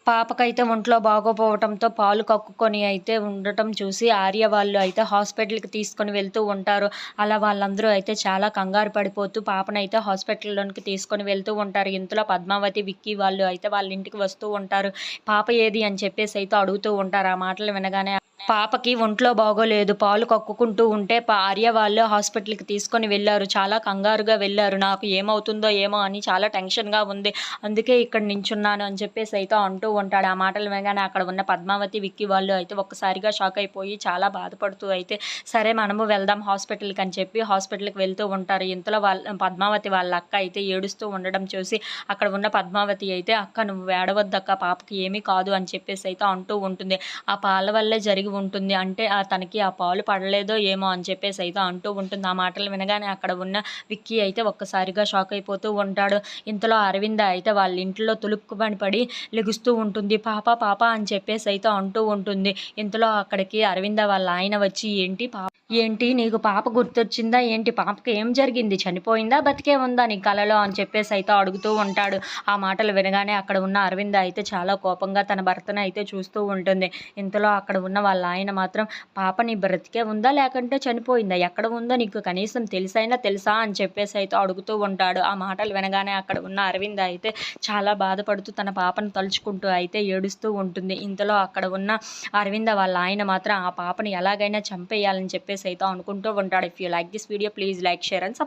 పాపకైతే ఒంట్లో బాగోపోవటంతో పాలు కక్కుకొని అయితే ఉండటం చూసి ఆర్య వాళ్ళు అయితే హాస్పిటల్‌కి తీసుకొని వెళ్తూ ఉంటారు. అలా వాళ్ళందరూ అయితే చాలా కంగారు పడిపోతూ పాపనైతే హాస్పిటల్‌లోనికి తీసుకొని వెళ్తూ ఉంటారు. ఇంతలో పద్మావతి, విక్కీ వాళ్ళు అయితే వాళ్ళ ఇంటికి వస్తూ ఉంటారు. పాప ఏది అని చెప్పేసి అయితే అడుగుతూ ఉంటారు. ఆ మాటలు వినగానే పాపకి ఒంట్లో బాగోలేదు. పాలు కక్కుకుంటూ ఉంటే ఆర్య వాళ్ళు హాస్పిటల్‌కి తీసుకొని వెళ్లారు. చాలా కంగారుగా వెళ్లారు. నాకు ఏమవుతుందో ఏమో అని చాలా టెన్షన్‌గా ఉంది. అందుకే ఇక్కడ నించున్నాను అని చెప్పేసి అయితే అంటూ ఉంటాడు. ఆ మాటలు వినగానే అక్కడ ఉన్న పద్మావతి, విక్కీ వాళ్ళు అయితే ఒక్కసారిగా షాక్ అయిపోయి చాలా బాధపడుతూ అయితే సరే మనము వెళ్దాం హాస్పిటల్‌కి అని చెప్పి హాస్పిటల్‌కి వెళ్తూ ఉంటారు. ఇంతలో పద్మావతి వాళ్ళ అక్క అయితే ఏడుస్తూ ఉండడం చూసి అక్కడ ఉన్న పద్మావతి అయితే "అక్క నువ్వు ఏడవద్దక్క పాపకి ఏమీ కాదు" అని చెప్పేసి అయితే అంటూ ఉంటుంది. ఆ పాల వల్లే జరిగి ఉంటుంది. అంటే తనకి ఆ పాలు పడలేదో ఏమో అని చెప్పేసి అయితే అంటూ ఉంటుంది. ఆ మాటలు వినగానే అక్కడ ఉన్న విక్కీ అయితే ఒక్కసారిగా షాక్ అయిపోతూ ఉంటాడు. ఇంతలో అరవింద అయితే వాళ్ళ ఇంట్లో తులుక్కుమని పడి లెగుస్తూ ఉంటుంది. పాప పాప అని చెప్పేసి అయితే అంటూ ఉంటుంది. ఇంతలో అక్కడికి అరవింద వాళ్ళ ఆయన వచ్చి ఏంటి నీకు పాప గుర్తొచ్చిందా ఏంటి? పాపకి ఏం జరిగింది? చనిపోయిందా? బతికే ఉందా నీ కలలో? అని చెప్పేసి అయితే అడుగుతూ ఉంటాడు. ఆ మాటలు వినగానే అక్కడ ఉన్న అరవింద అయితే చాలా కోపంగా తన భర్తను అయితే చూస్తూ ఉంటుంది. ఇంతలో అక్కడ ఉన్న వాళ్ళ ఆయన మాత్రం పాప నీ బ్రతికే ఉందా? లేకంటే చనిపోయిందా? ఎక్కడ ఉందో నీకు కనీసం తెలుసా? అని చెప్పేసి అయితే అడుగుతూ ఉంటాడు. ఆ మాటలు వినగానే అక్కడ ఉన్న అరవింద అయితే చాలా బాధపడుతూ తన పాపను తలుచుకుంటూ అయితే ఏడుస్తూ ఉంటుంది. ఇంతలో అక్కడ ఉన్న అరవింద వాళ్ళ ఆయన మాత్రం ఆ పాపని ఎలాగైనా చంపేయాలని చెప్పేసి అయితే అనుకుంటూ ఉంటాడు. If you like this video please like, share and subscribe.